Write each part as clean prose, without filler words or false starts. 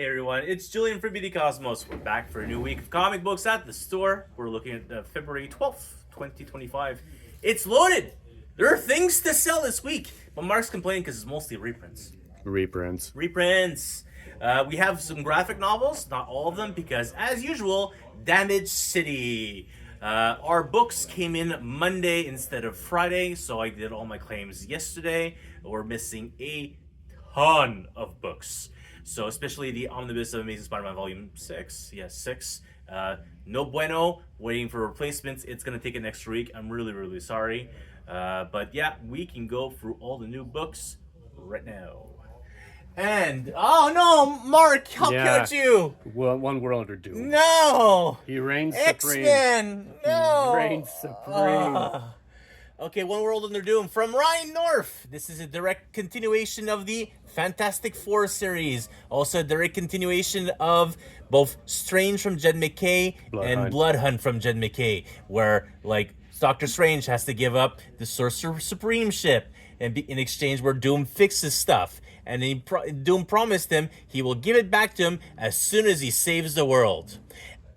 Hey everyone, it's Julian from BD Cosmos. We're back for a new week of comic books at the store. We're looking at February 12th, 2025. It's loaded! There are things to sell this week, but Mark's complaining because it's mostly reprints. Reprints. We have some graphic novels, not all of them, because as usual, Damage City. Our books came in Monday instead of Friday, so I did all my claims yesterday. We're missing a ton of books. So especially the Omnibus of Amazing Spider-Man Volume 6. Yes, 6. No bueno. Waiting for replacements. It's going to take an extra week. I'm really, really sorry. But yeah, we can go through all the new books right now. And, oh no, Mark, how could you? Well, one world under doom. No! He reigns supreme. X-Men! No! He reigns supreme. Okay, One World Under Doom from Ryan North. This is a direct continuation of the Fantastic Four series. Also a direct continuation of both Strange from Jed McKay and Blood Hunt from Jed McKay, where, like, Doctor Strange has to give up the Sorcerer Supreme ship and in exchange where Doom fixes stuff. And Doom promised him he will give it back to him as soon as he saves the world.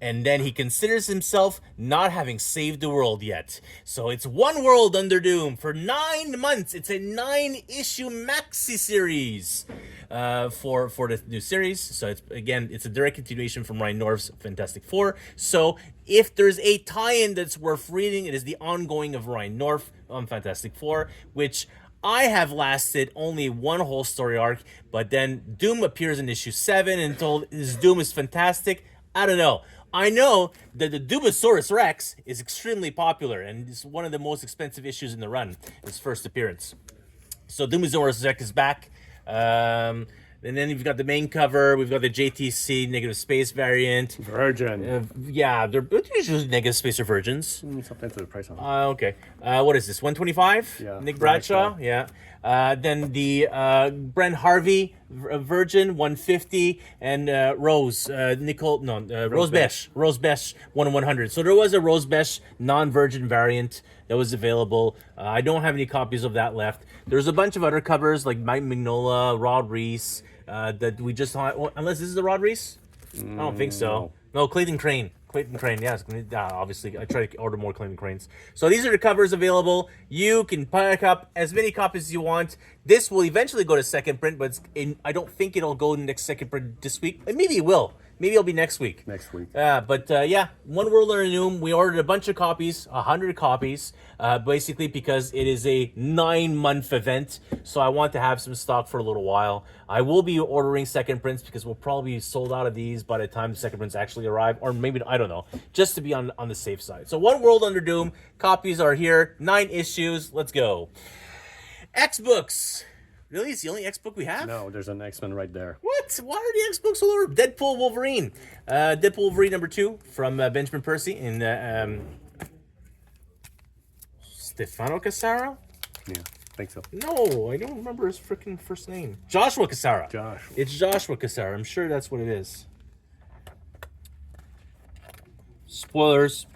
And then he considers himself not having saved the world yet. So it's One World Under Doom for 9 months. It's a 9-issue maxi series for the new series. So it's a direct continuation from Ryan North's Fantastic Four. So if there's a tie-in that's worth reading, it is the ongoing of Ryan North on Fantastic Four, which I have lasted only one whole story arc, but then Doom appears in issue 7 and told his Doom is fantastic. I don't know. I know that the Dubosaurus Rex is extremely popular, and it's one of the most expensive issues in the run, his first appearance. So Dubosaurus Rex is back. And then you've got the main cover. We've got the JTC negative space variant. Virgin. They're usually negative space or virgins. Something to the price on. Okay. What is this? 125? Yeah. Nick Bradshaw. Yeah. Then the Brent Harvey Virgin 150 and Rose Rose Besh 100. So there was a Rose Besh non-virgin variant that was available. I don't have any copies of that left. There's a bunch of other covers like Mike Mignola, Rod Reese that we just unless this is the Rod Reese. I don't think so. No, Clayton Crane. Yes. Obviously, I try to order more Clayton Cranes. So these are the covers available. You can pick up as many copies as you want. This will eventually go to second print, but I don't think it'll go next second print this week. Maybe it will. Maybe it'll be next week. Yeah, One World Under Doom. We ordered a bunch of copies, 100 copies, basically because it is a 9-month event. So I want to have some stock for a little while. I will be ordering second prints because we'll probably be sold out of these by the time the second prints actually arrive, or maybe I don't know, just to be on the safe side. So One World Under Doom copies are here, 9 issues. Let's go. X-Books. Really? It's the only X-Book we have? No, there's an X-Men right there. What? Why are the X-Books all over? Deadpool Wolverine. Deadpool Wolverine number 2 from Benjamin Percy and Stefano Cassara? Yeah, I think so. No, I don't remember his freaking first name. Joshua Cassara. It's Joshua Cassara. I'm sure that's what it is. Spoilers,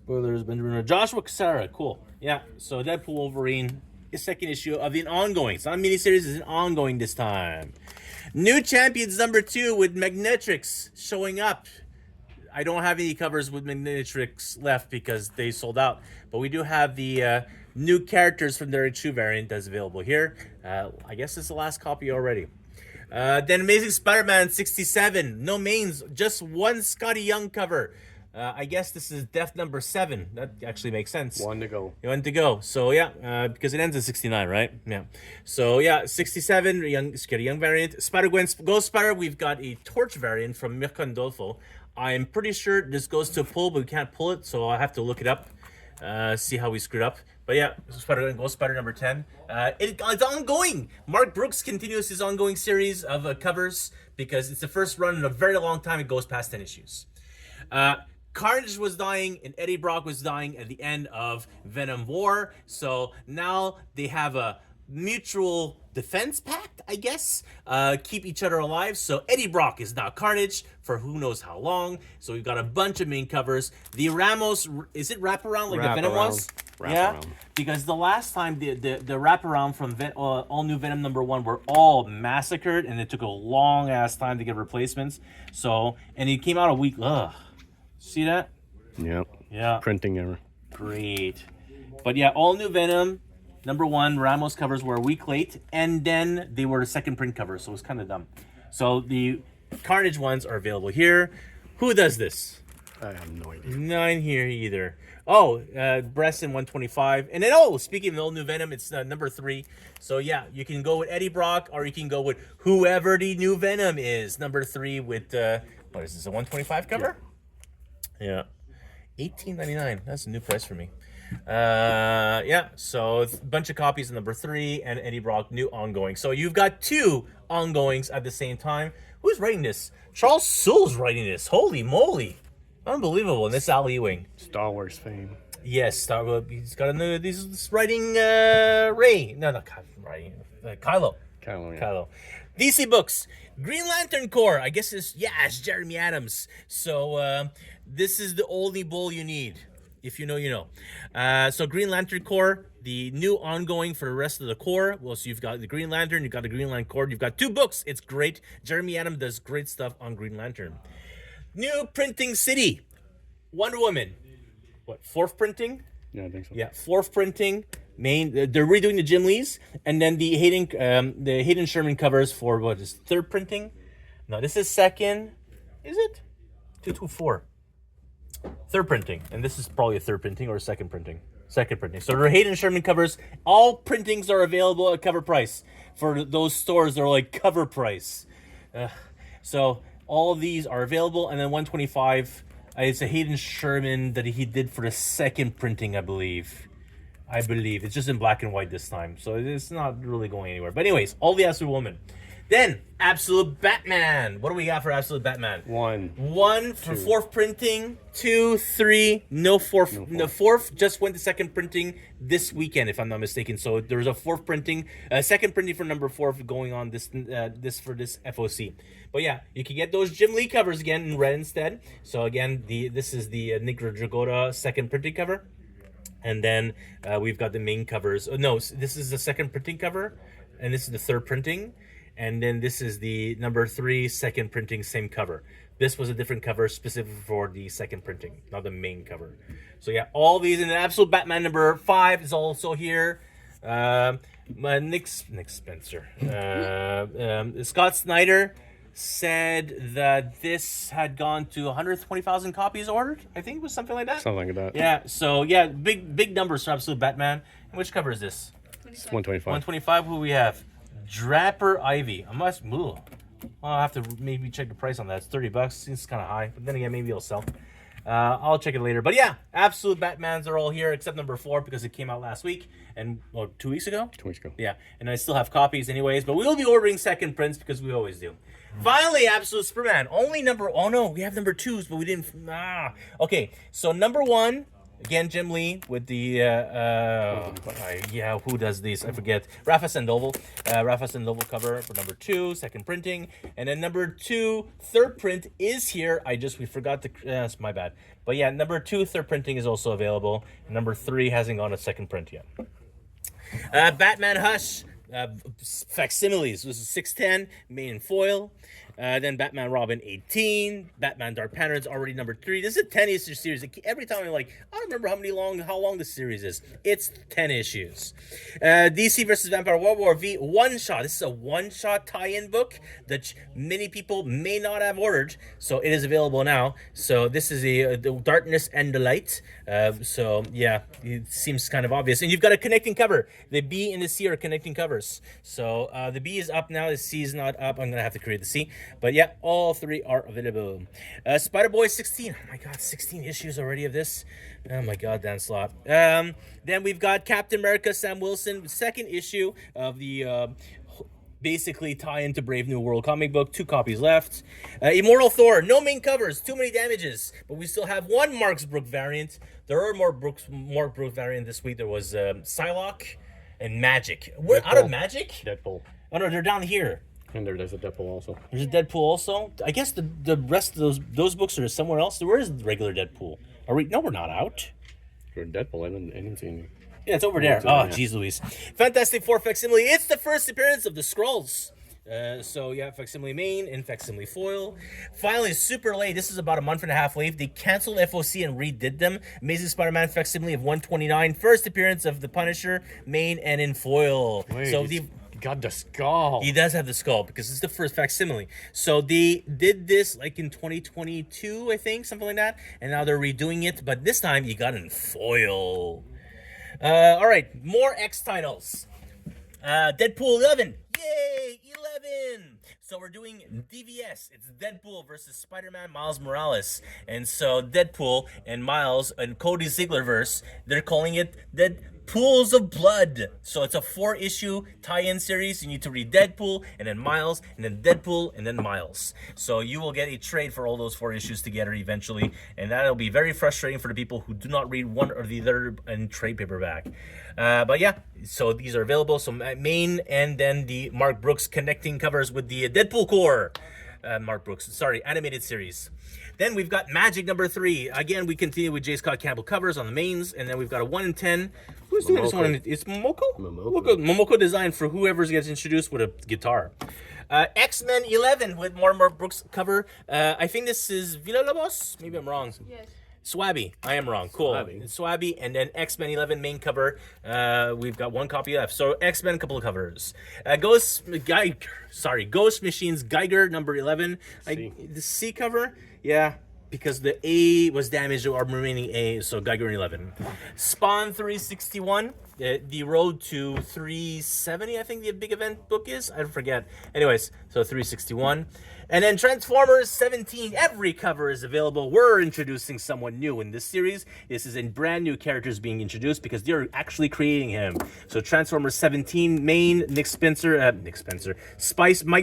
Benjamin. Joshua Cassara. Cool. Yeah, so Deadpool Wolverine. His second issue of the ongoing. It's not a miniseries, it's an ongoing this time. New Champions number 2 with Magnetrix showing up. I don't have any covers with Magnetrix left because they sold out. But we do have the new characters from their issue variant that's available here. I guess it's the last copy already. Then Amazing Spider-Man 67. No mains, just one Scotty Young cover. I guess this is death number 7. That actually makes sense. One to go. So yeah, because it ends at 69, right? Yeah. So yeah, 67, Scotty Young variant. Spider-Gwen Ghost Spider, we've got a Torch variant from Mircandolfo. I'm pretty sure this goes to pull, but we can't pull it, so I'll have to look it up. See how we screwed up. But yeah, Spider-Gwen Ghost Spider number 10. It's ongoing. Mark Brooks continues his ongoing series of covers because it's the first run in a very long time. It goes past 10 issues. Carnage was dying and Eddie Brock was dying at the end of Venom War. So now they have a mutual defense pact, I guess. Keep each other alive. So Eddie Brock is now Carnage for who knows how long. So we've got a bunch of main covers. The Ramos, is it wraparound like the Venom was? Wraparound. Because the last time the wraparound from All New Venom #1 were all massacred, and it took a long ass time to get replacements. So, and it came out a week. Ugh, see that? Yep. Yeah. Printing error. Great. But yeah, All New Venom #1 Ramos covers were a week late, and then they were the second print covers, so it was kind of dumb. So the Carnage ones are available here. Who does this? I have no idea. None here either. Oh, Bresson 125. And then, speaking of Old New Venom, it's #3. So yeah, you can go with Eddie Brock, or you can go with whoever the New Venom is. #3 with, what is this, a 125 cover? Yeah. $18.99. That's a new price for me. Yeah, so a bunch of copies of #3 and Eddie Brock new ongoing. So you've got 2 ongoings at the same time. Who's writing this? Charles Soule's writing this. Holy moly. Unbelievable. And this is Al Ewing. Star Wars fame. Yes, he's got a new, he's writing Ray. No, not writing. Kylo. Kylo, yeah. Kylo. DC Books. Green Lantern Corps. I guess it's Jeremy Adams. So this is the only bull you need. If you know, you know. So Green Lantern Corps, the new ongoing for the rest of the Corps. Well, so you've got the Green Lantern, you've got the Green Lantern Corps, you've got 2 books. It's great. Jeremy Adams does great stuff on Green Lantern. New Printing City. Wonder Woman. What, 4th printing? Yeah, I think so. Yeah, 4th printing. They're redoing the Jim Lees, and then the Hayden Sherman covers for what is 3rd printing? No, this is 2nd. Is it? 224. 3rd printing, and this is probably a 3rd printing or a 2nd printing. 2nd printing. So the Hayden Sherman covers, all printings are available at cover price for those stores that are like cover price. So all of these are available, and then 125. It's a Hayden Sherman that he did for the 2nd printing, I believe. It's just in black and white this time, so it's not really going anywhere. But anyways, all the Absolute Woman. Then, Absolute Batman. What do we got for Absolute Batman? 1 for 4th printing. 2, 3, no 4th. No 4th just went to 2nd printing this weekend, if I'm not mistaken. So there's a 4th printing, 2nd printing for #4 going on this for this FOC. But yeah, you can get those Jim Lee covers again in red instead. So again, this is the Nick Dragotta 2nd printing cover. And then we've got the main covers. No, this is the 2nd printing cover, and this is the 3rd printing. And then this is the #3 2nd printing, same cover. This was a different cover specific for the 2nd printing, not the main cover. So yeah, all these, in the Absolute Batman #5 is also here. Nick Spencer. Scott Snyder said that this had gone to 120,000 copies ordered. I think it was something like that. Something like that. Yeah, so yeah, big numbers for Absolute Batman. And which cover is this? 125. 125. Who we have? Draper Ivy. I'll have to maybe check the price on that. It's $30. Seems kind of high, but then again, maybe it'll sell. I'll check it later. But yeah, Absolute Batmans are all here except #4 because it came out last week and 2 weeks ago. 2 weeks ago. Yeah, and I still have copies anyways. But we will be ordering 2nd prints because we always do. Finally, Absolute Superman. Only oh no, we have #2s, but we didn't. Okay, so #1. Again, Jim Lee with the, who does these? I forget. Rafa Sandoval. Rafa Sandoval cover for #2, 2nd printing. And then #2, 3rd print is here. We forgot to, that's my bad. But yeah, #2, 3rd printing is also available. And #3 hasn't gone to 2nd print yet. Batman Hush. Facsimiles. This is 610, main and foil. Then Batman Robin 18, Batman Dark Panther is already #3. This is a 10-issue series. Every time I'm like, I don't remember how long this series is. It's 10 issues. DC versus Vampire World War V one-shot. This is a one-shot tie-in book that many people may not have ordered, so it is available now. So this is the Darkness and the Light. So yeah, it seems kind of obvious. And you've got a connecting cover. The B and the C are connecting covers. So the B is up now. The C is not up. I'm gonna have to create the C. But yeah, all 3 are available. Spider-Boy 16. Oh my god, 16 issues already of this. Oh my god, Dan Slott. Then we've got Captain America, Sam Wilson, 2nd issue of the basically tie into Brave New World comic book. 2 copies left. Immortal Thor, no main covers, too many damages. But we still have 1 Marks Brook variant. There are more Brook variant this week. There was Psylocke. and Magic. We're out of Magic? Deadpool. Oh no, they're down here. And there's a Deadpool also. There's a Deadpool also. I guess the rest of those books are somewhere else. Where is the regular Deadpool? Are we? No, we're not out. For Deadpool, I didn't see any. Yeah, it's over there. Oh, jeez Louise. Fantastic Four Facsimile. It's the first appearance of the Skrulls. So yeah, Facsimile main and Facsimile foil. Finally, super late. This is about a month and a half late. They canceled FOC and redid them. Amazing Spider-Man Facsimile of 129. First appearance of the Punisher main and in foil. Wait, so he got the skull. He does have the skull because it's the first facsimile. So they did this like in 2022, I think, something like that. And now they're redoing it, but this time you got it in foil. All right, more X titles. Deadpool 11. Yay, 11. So we're doing DVS. It's Deadpool versus Spider-Man Miles Morales. And so Deadpool and Miles and Cody Ziegler verse, they're calling it Pools of Blood. So it's a 4-issue tie-in series. You need to read Deadpool and then Miles and then Deadpool and then Miles. So you will get a trade for all those 4 issues together eventually, and that'll be very frustrating for the people who do not read one or the other in trade paperback. But yeah, so these are available. So main and then the Mark Brooks connecting covers with the Deadpool core. Mark Brooks, sorry, animated series. Then we've got Magic number 3. Again, we continue with J. Scott Campbell covers on the mains, and then we've got a 1 in 10. Who's doing this one? It's Momoko? Momoko design for whoever gets introduced with a guitar. X-Men 11 with Mark Brooks cover. I think this is Villalobos? Maybe I'm wrong. Yes. Swabby. I am wrong. Cool. Swabby. And then X-Men 11 main cover. We've got 1 copy left. So X-Men, a couple of covers. Ghost Machines Geiger number 11. The C cover. Yeah, because the A was damaged, our remaining A, so Geiger 11. Spawn 361, the road to 370, I think the big event book is. I forget. Anyways, so 361. And then Transformers 17, every cover is available. We're introducing someone new in this series. This is in brand new characters being introduced because they're actually creating him. So Transformers 17 main, Mike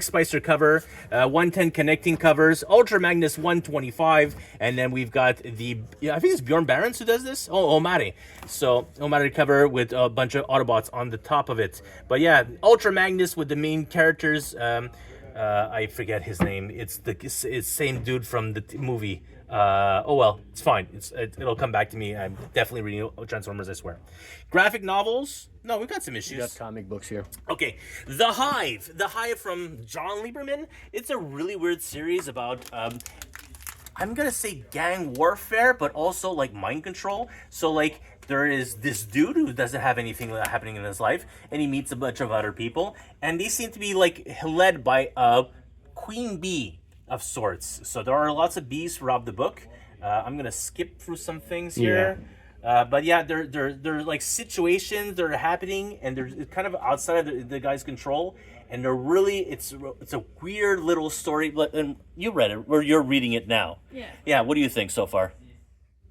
Spicer cover, 110 connecting covers, Ultra Magnus 125, and then we've got the, I think it's Bjorn Barons who does this? Oh, Omari. So Omari cover with a bunch of Autobots on the top of it. But yeah, Ultra Magnus with the main characters, I forget his name. It's same dude from the movie. Oh well, it's fine. It'll come back to me. I'm definitely reading Transformers, I swear. Graphic novels. No, we've got some issues. We got comic books here. Okay, The Hive from John Lieberman. It's a really weird series about I'm gonna say gang warfare, but also like mind control. So like there is this dude who doesn't have anything happening in his life, and he meets a bunch of other people, and they seem to be like led by a queen bee of sorts. So there are lots of bees throughout the book. I'm gonna skip through some things here. But yeah, they're like situations that are happening, and they're kind of outside of the guy's control, and they're really it's a weird little story. And you read it, or you're reading it now. Yeah. What do you think so far?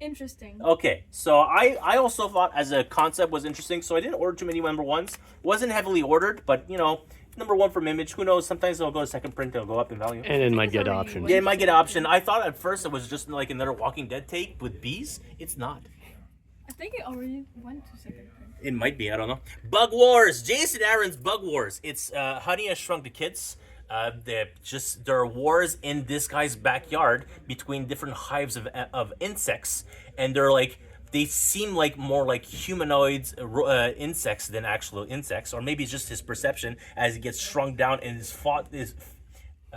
Interesting. Okay, so I also thought as a concept was interesting. So I didn't order too many number ones. Wasn't heavily ordered, but you know, number 1 from Image. Who knows? Sometimes they'll go to second print. They'll go up in value. And it might get options. Yeah, it might get option. I thought at first it was just like another Walking Dead take with bees. It's not. I think it already went to second print. It might be. I don't know. Bug Wars. Jason Aaron's Bug Wars. It's Honey I Shrunk the Kids. There are wars in this guy's backyard between different hives of insects, and they seem like more like humanoids insects than actual insects, or maybe it's just his perception as he gets shrunk down and is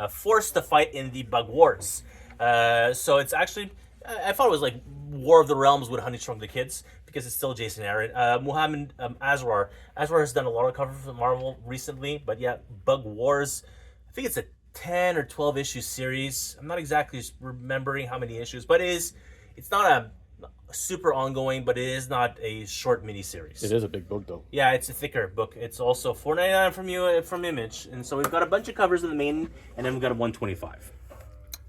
forced to fight in the Bug Wars. So it's actually, I thought it was like War of the Realms with Honey Shrunk the Kids, because it's still Jason Aaron. Muhammad Azrar has done a lot of covers for Marvel recently, but yeah, Bug Wars, I think it's a 10 or 12 issue series. I'm not exactly remembering how many issues, but it's not a super ongoing, but it is not a short mini series. It is a big book though. Yeah, it's a thicker book. It's also $4.99 from Image, and so we've got a bunch of covers in the main, and then we've got a 125.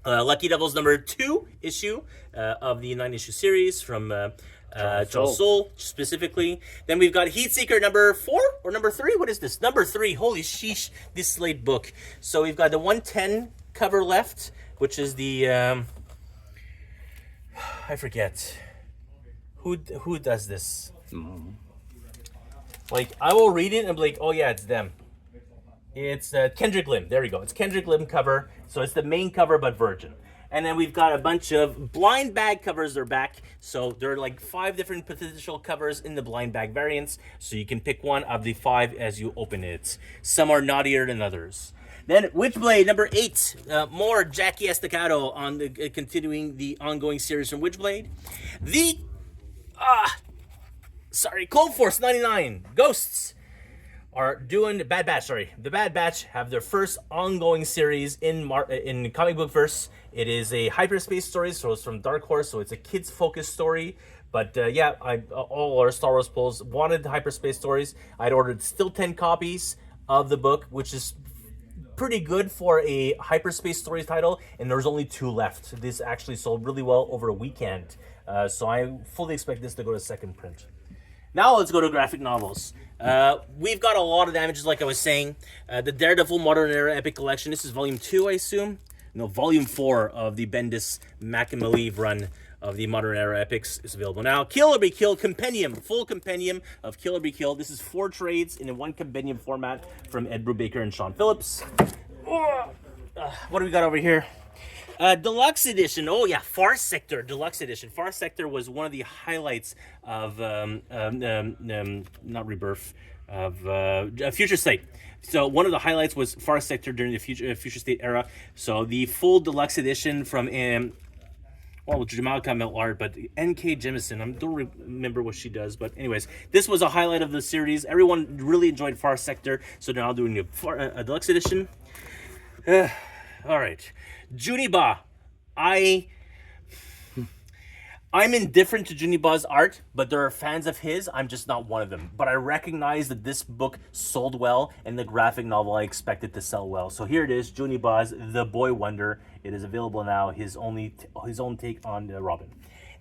Lucky Devils number 2 issue of the 9-issue series from Charles Soule specifically. Then we've got Heatseeker number 4 or number 3. What is this? Number 3. Holy sheesh! This slate book. So we've got the 110 cover left, which is the I forget who does this. Like, I will read it and be like, oh yeah, it's them. It's Kendrick Lim. There we go. It's Kendrick Lim cover. So it's the main cover, but virgin. And then we've got a bunch of blind bag covers. They're back. So there are like 5 different potential covers in the blind bag variants. So you can pick one of the 5 as you open it. Some are naughtier than others. Then Witchblade number 8. More Jackie Estacado on the continuing the ongoing series from Witchblade. The Cold Force 99 Ghosts are doing the Bad Batch. The Bad Batch have their first ongoing series in comic book verse. It is a hyperspace story, so it's from Dark Horse, so it's a kids focused story. But all our Star Wars polls wanted hyperspace stories. I'd ordered still 10 copies of the book, which is pretty good for a hyperspace story title, and there's only 2 left. This actually sold really well over a weekend, so I fully expect this to go to second print. Now let's go to graphic novels. We've got a lot of damages, like I was saying. The Daredevil Modern Era Epic Collection. This is volume 2, I assume. No, volume 4 of the Bendis Mac and Malieve run of the Modern Era Epics is available now. Kill or Be Killed Compendium, full compendium of Kill or Be Killed. This is 4 trades in a 1 compendium format from Ed Brubaker and Sean Phillips. What do we got over here? Deluxe edition. Oh yeah, Far Sector Deluxe edition. Far Sector was one of the highlights of not Rebirth, of Future State. So one of the highlights was Far Sector during the Future State era. So the full deluxe edition from Jamal Kamel art, but N.K. Jemisin, I don't remember what she does, but anyways, this was a highlight of the series. Everyone really enjoyed Far Sector, so now doing a deluxe edition. All right, Juniba. I'm indifferent to Juniba's art, but there are fans of his. I'm just not one of them. But I recognize that this book sold well, and the graphic novel I expected to sell well. So here it is, Juniba's The Boy Wonder. It is available now. His own take on Robin.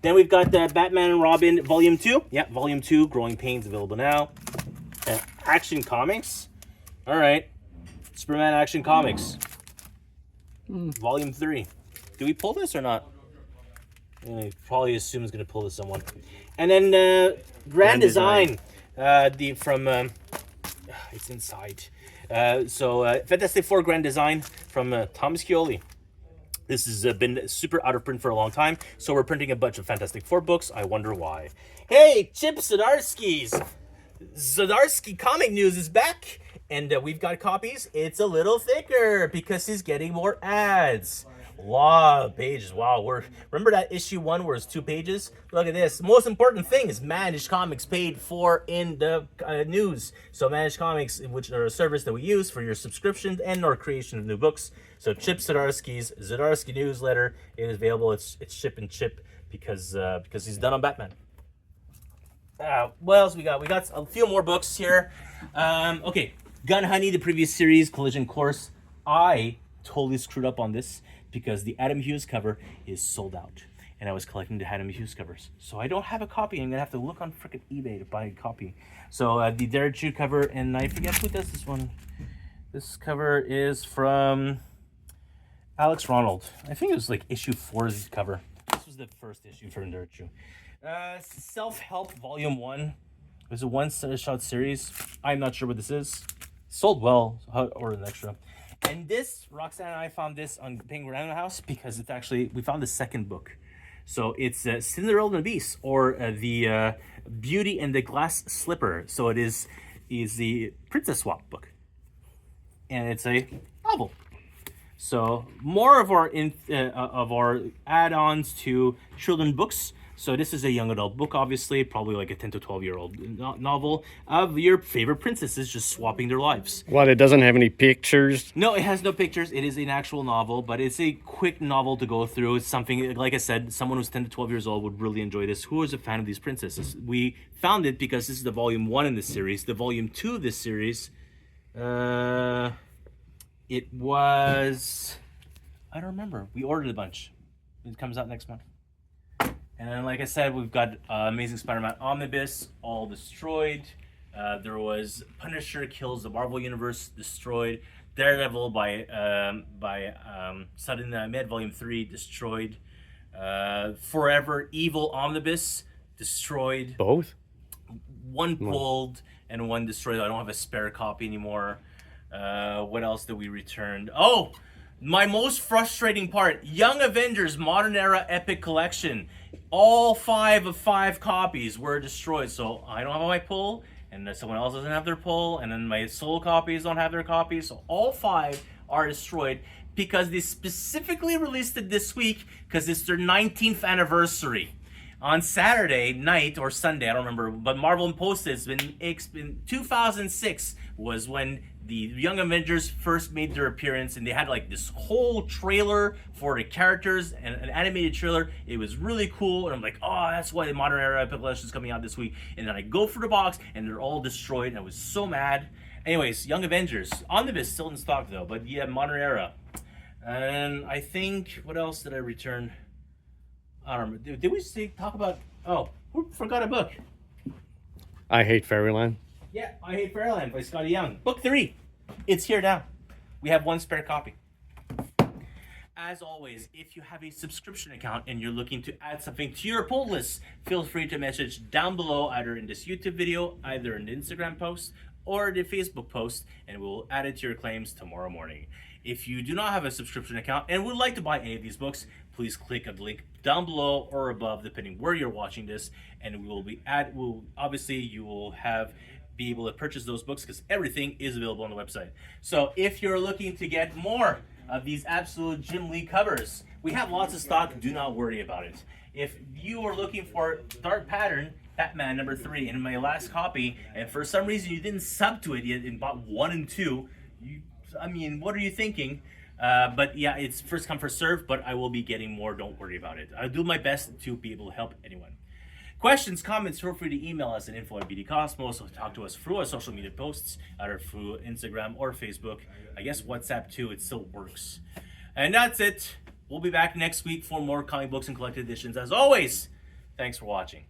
Then we've got Batman and Robin Volume 2. Yeah, Volume 2, Growing Pains, available now. Action Comics. All right, Superman Action Comics. Volume 3. Do we pull this or not? I probably assume it's going to pull this someone. And then Grand Design. It's inside. Fantastic Four Grand Design from Thomas Scioli. This has been super out of print for a long time, so we're printing a bunch of Fantastic Four books. I wonder why. Hey, Chip Zdarsky's Zdarsky Comic News is back, and we've got copies. It's a little thicker because he's getting more ads. A lot of pages. Wow. Remember that issue 1 where it's 2 pages? Look at this. The most important thing is Managed Comics paid for in the news. So Managed Comics, which are a service that we use for your subscription and our creation of new books. So Chip Zdarsky's Zdarsky newsletter, it is available. It's Chip and Chip because he's done on Batman. What else we got? We got a few more books here. Okay, Gun Honey, the previous series, Collision Course. I totally screwed up on this because the Adam Hughes cover is sold out, and I was collecting the Adam Hughes covers, so I don't have a copy. I'm gonna have to look on frickin' eBay to buy a copy. So the Derek Chu cover, and I forget who does this one. This cover is from Alex Ronald. I think it was like issue 4's cover. This was the first issue from Derek Chu. Self-Help Volume 1. It was a one-shot series. I'm not sure what this is. Sold well. I'll order an extra. And this, Roxanne and I found this on Penguin Random House because it's actually, we found the second book. So it's Cinderella and the Beast, or the Beauty and the Glass Slipper. So it is the Princess Swap book. And it's a novel. So more of our add-ons to children books. So this is a young adult book, obviously, probably like a 10 to 12-year-old novel of your favorite princesses just swapping their lives. What, it doesn't have any pictures? No, it has no pictures. It is an actual novel, but it's a quick novel to go through. It's something, like I said, someone who's 10 to 12 years old would really enjoy this. Who is a fan of these princesses? We found it because this is the volume 1 in this series. The volume 2 of this series, it was, I don't remember. We ordered a bunch. It comes out next month. And then, like I said, we've got Amazing Spider-Man Omnibus, all destroyed. There was Punisher Kills the Marvel Universe, destroyed. Daredevil by Sudden Med, Volume 3, destroyed. Forever Evil Omnibus, destroyed. Both? One pulled, and one destroyed. I don't have a spare copy anymore. What else did we return? Oh, my most frustrating part, Young Avengers Modern Era Epic Collection. All 5 of 5 copies were destroyed. So I don't have my pull, and then someone else doesn't have their pull, and then my solo copies don't have their copies. So all 5 are destroyed because they specifically released it this week because it's their 19th anniversary. On Saturday night or Sunday, I don't remember, but Marvel posted it's been 2006 was when the Young Avengers first made their appearance, and they had like this whole trailer for the characters and an animated trailer. It was really cool, and I'm like, oh, that's why the Modern Era Epic Collection is coming out this week. And then I go for the box, and they're all destroyed, and I was so mad. Anyways, Young Avengers Omnibus still in stock though, but yeah, Modern Era. And I think, what else did I return? I don't remember. Did we talk about? Oh, who forgot a book? I Hate Fairyland. Yeah, I Hate Fairyland by Scotty Young. Book 3. It's here now. We have one spare copy. As always, if you have a subscription account and you're looking to add something to your pull list, feel free to message down below, either in this YouTube video, either in the Instagram post, or the Facebook post, and we'll add it to your claims tomorrow morning. If you do not have a subscription account and would like to buy any of these books, please click on the link down below or above, depending where you're watching this, and we will obviously you will be able to purchase those books because everything is available on the website. So if you're looking to get more of these absolute Jim Lee covers, we have lots of stock. Do not worry about it. If you are looking for Dark Pattern Batman number 3 in my last copy, and for some reason you didn't sub to it yet and bought 1 and 2, I mean, what are you thinking? But yeah, it's first come, first serve, but I will be getting more. Don't worry about it. I'll do my best to be able to help anyone. Questions, comments, feel free to email us at info@bdcosmos, or talk to us through our social media posts, either through Instagram or Facebook. I guess WhatsApp too, it still works. And that's it. We'll be back next week for more comic books and collected editions. As always, thanks for watching.